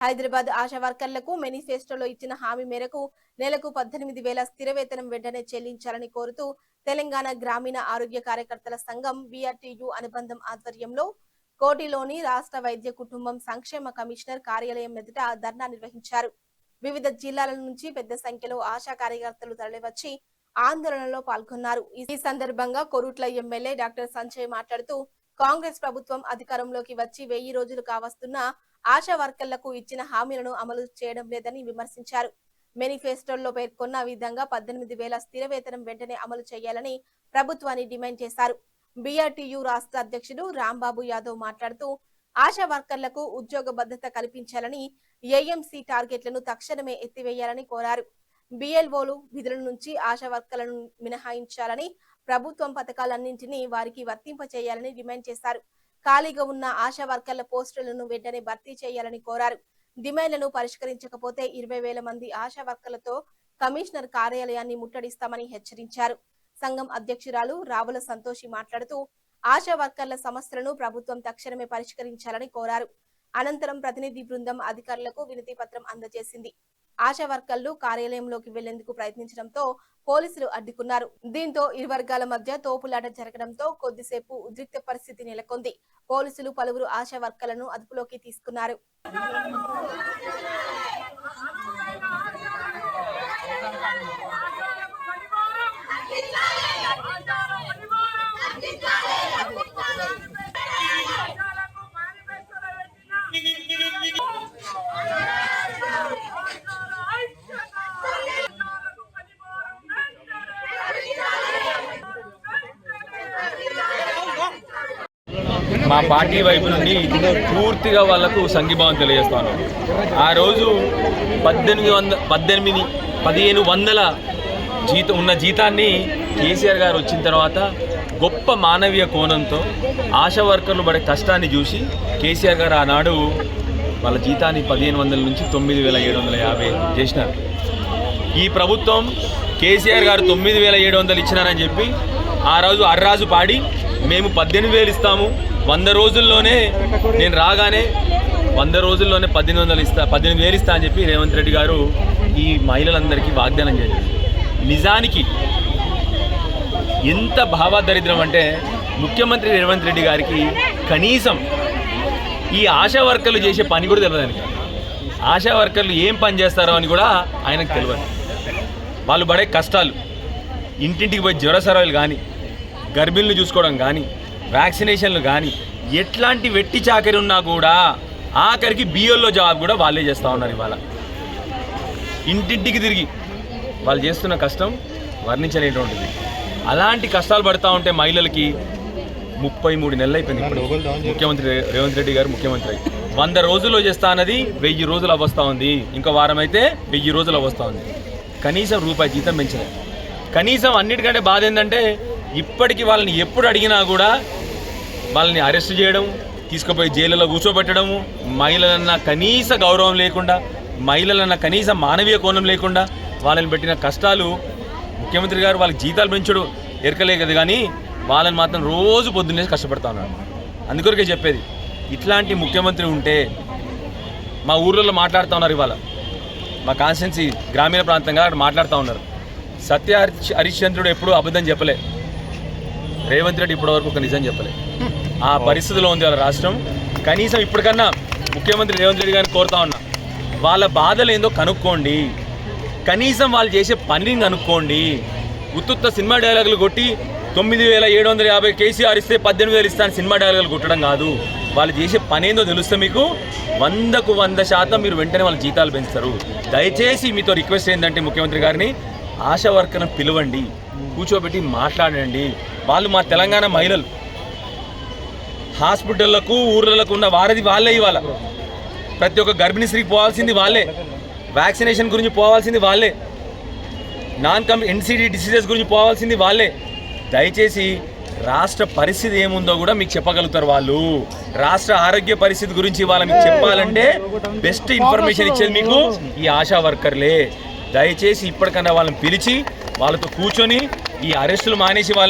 హైదరాబాద్ ఆశా వర్కర్లకు మేనిఫెస్టోలో ఇచ్చిన హామీ మేరకు నెలకు 18,000 స్థిర వేతనం వెంటనే చెల్లించాలని కోరుతూ తెలంగాణ గ్రామీణ ఆరోగ్య కార్యకర్తల సంఘం బీఆర్టీయూ అనుబంధం ఆధ్వర్యంలో కోటిలోని రాష్ట్ర వైద్య కుటుంబం సంక్షేమ కమిషనర్ కార్యాలయం ఎదుట ధర్నా నిర్వహించారు. వివిధ జిల్లాల నుంచి పెద్ద సంఖ్యలో ఆశా కార్యకర్తలు తరలివచ్చి ఆందోళనలో పాల్గొన్నారు. ఈ సందర్భంగా కొరుట్ల ఎమ్మెల్యే డాక్టర్ సంజయ్ మాట్లాడుతూ కాంగ్రెస్ ప్రభుత్వం అధికారంలోకి వచ్చి 1000 రోజులు కావస్తున్నా ఆశా వర్కర్లకు ఇచ్చిన హామీలను అమలు చేయడం లేదని విమర్శించారు. మేనిఫెస్టోలో పేర్కొన్న విధంగా 18,000 స్థిర వేతనం వెంటనే అమలు చేయాలని ప్రభుత్వాన్ని డిమాండ్ చేశారు. బీఆర్టీయూ రాష్ట్ర అధ్యక్షుడు రాంబాబు యాదవ్ మాట్లాడుతూ ఆశా వర్కర్లకు ఉద్యోగ భద్రత కల్పించాలని, ఏఎంసీ టార్గెట్లను తక్షణమే ఎత్తివేయాలని కోరారు. బిఎల్ఓలు విధుల నుంచి ఆశా వర్కర్లను మినహాయించాలని, ప్రభుత్వం పథకాలన్నింటినీ వారికి వర్తింపచేయాలని డిమాండ్ చేశారు. ఖాళీగా ఉన్న ఆశా వర్కర్ల పోస్టులను వెంటనే భర్తీ చేయాలని కోరారు. డిమాండ్లను పరిష్కరించకపోతే 20,000 మంది ఆశా వర్కర్లతో కమిషనర్ కార్యాలయాన్ని ముట్టడిస్తామని హెచ్చరించారు. సంఘం అధ్యక్షురాలు రావుల సంతోషి మాట్లాడుతూ ఆశా వర్కర్ల సమస్యలను ప్రభుత్వం తక్షణమే పరిష్కరించాలని కోరారు. అనంతరం ప్రతినిధి బృందం అధికారులకు వినతి పత్రం అందజేసింది. ఆశా వర్కర్లు కార్యాలయంలోకి వెళ్లేందుకు ప్రయత్నించడంతో పోలీసులు అడ్డుకున్నారు. దీంతో ఇరు వర్గాల మధ్య తోపులాట జరగడంతో కొద్దిసేపు ఉద్రిక్త పరిస్థితి నెలకొంది. పోలీసులు పలువురు ఆశా వర్కర్లను అదుపులోకి తీసుకున్నారు. మా పార్టీ వైపు నుండి పూర్తిగా వాళ్లకు సంఘీభావం తెలియజేస్తాను. ఆ రోజు 1500 జీతం ఉన్న జీతాన్ని కేసీఆర్ గారు వచ్చిన తర్వాత గొప్ప మానవీయ కోణంతో ఆశా వర్కర్లు పడే కష్టాన్ని చూసి కేసీఆర్ గారు ఆనాడు వాళ్ళ జీతాన్ని 1500 నుంచి 9,750 చేసినారు. ఈ ప్రభుత్వం కేసీఆర్ గారు 9,700 ఇచ్చినారని చెప్పి ఆ రోజు అర్రాజు పాడి మేము 18,000 ఇస్తాము, 100 రోజుల్లోనే నేను రాగానే 100 రోజుల్లోనే 18,000 ఇస్తా అని చెప్పి రేవంత్ రెడ్డి గారు ఈ మహిళలందరికీ వాగ్దానం చేశారు. నిజానికి ఎంత భావదరిద్రం అంటే ముఖ్యమంత్రి రేవంత్ రెడ్డి గారికి కనీసం ఈ ఆశా వర్కర్లు చేసే పని కూడా తెలియదు. ఆశా వర్కర్లు ఏం పని చేస్తారో అని కూడా ఆయనకు తెలియదు. వాళ్ళు పడే కష్టాలు, ఇంటింటికి పోయి జ్వరసరాలు కానీ, గర్భిణులు చూసుకోవడం కానీ, వ్యాక్సినేషన్లు కానీ, ఎట్లాంటి వెట్టి చాకరి ఉన్నా కూడా ఆఖరికి బియ్యంలో జాబ్ కూడా వాళ్ళే చేస్తూ ఉన్నారు. ఇవాళ ఇంటింటికి తిరిగి వాళ్ళు చేస్తున్న కష్టం వర్ణించలేటువంటిది. అలాంటి కష్టాలు పడుతూ ఉంటే మహిళలకి 33 నెలలు అయిపోయింది. ఇప్పుడు ముఖ్యమంత్రి రేవంత్ రెడ్డి గారు ముఖ్యమంత్రి 100 రోజుల్లో చేస్తా అన్నది 1000 రోజులు అవస్థా ఉంది. ఇంకో వారం అయితే 1000 రోజులు అవస్థా ఉంది. కనీసం రూపాయి జీతం పెంచలేదు. కనీసం అన్నిటికంటే బాధ ఏంటంటే ఇప్పటికీ వాళ్ళని ఎప్పుడు అడిగినా కూడా వాళ్ళని అరెస్ట్ చేయడం, తీసుకుపోయి జైలులో కూర్చోబెట్టడము, మహిళలన్న కనీస గౌరవం లేకుండా, మహిళలన్న కనీస మానవీయ కోణం లేకుండా వాళ్ళని పెట్టిన కష్టాలు ముఖ్యమంత్రి గారు వాళ్ళకి జీతాలు పెంచడం ఎరకలేదు కానీ వాళ్ళని మాత్రం రోజు పొద్దున్నే కష్టపడతా ఉన్నారు. అందుకొరకే చెప్పేది, ఇట్లాంటి ముఖ్యమంత్రి ఉంటే మా ఊర్లలో మాట్లాడుతూ ఉన్నారు. ఇవాళ మా కాన్స్టిట్యున్సీ గ్రామీణ ప్రాంతంగా మాట్లాడుతూ ఉన్నారు. సత్య హరిశ్చంద్రుడు ఎప్పుడూ అబద్ధం చెప్పలే, రేవంత్ రెడ్డి ఇప్పటివరకు ఒక నిజం చెప్పలే. ఆ పరిస్థితిలో ఉంది వాళ్ళ రాష్ట్రం. కనీసం ఇప్పటికన్నా ముఖ్యమంత్రి రేవంత్ రెడ్డి గారిని కోరుతా ఉన్నా, వాళ్ళ బాధలు ఏందో కనుక్కోండి, కనీసం వాళ్ళు చేసే పనిని కనుక్కోండి. ఉత్తుత్త సినిమా డైలాగులు కొట్టి 9,750 కేసీఆర్ ఇస్తే 18,000 ఇస్తాను సినిమా డైలాగులు కొట్టడం కాదు. వాళ్ళు చేసే పని ఏందో తెలిస్తే మీకు 100కు 100% మీరు వెంటనే వాళ్ళ జీతాలు పెంచుతారు. దయచేసి మీతో రిక్వెస్ట్ ఏంటంటే ముఖ్యమంత్రి గారిని ఆశా వర్కర్ని పిలవండి, కూర్చోబెట్టి మాట్లాడండి. వాళ్ళు మా తెలంగాణ మహిళలు. హాస్పిటళ్లకు ఊర్లకు ఉన్న వారధి వాళ్ళే. ఇవాళ ప్రతి ఒక్క గర్భిణీ స్త్రీకి పోవాల్సింది వాళ్ళే, వ్యాక్సినేషన్ గురించి పోవాల్సింది వాళ్ళే, ఎన్సీడీ డిసీజెస్ గురించి పోవాల్సింది వాళ్ళే. దయచేసి రాష్ట్ర పరిస్థితి ఏముందో కూడా మీకు చెప్పగలుగుతారు వాళ్ళు. రాష్ట్ర ఆరోగ్య పరిస్థితి గురించి వాళ్ళ మీకు చెప్పాలంటే బెస్ట్ ఇన్ఫర్మేషన్ ఇచ్చేది మీకు ఈ ఆశా వర్కర్లే. దయచేసి ఇప్పటికన్నా వాళ్ళని పిలిచి వాళ్ళతో కూర్చొని ఈ అరెస్టులు మానేసి వాళ్ళని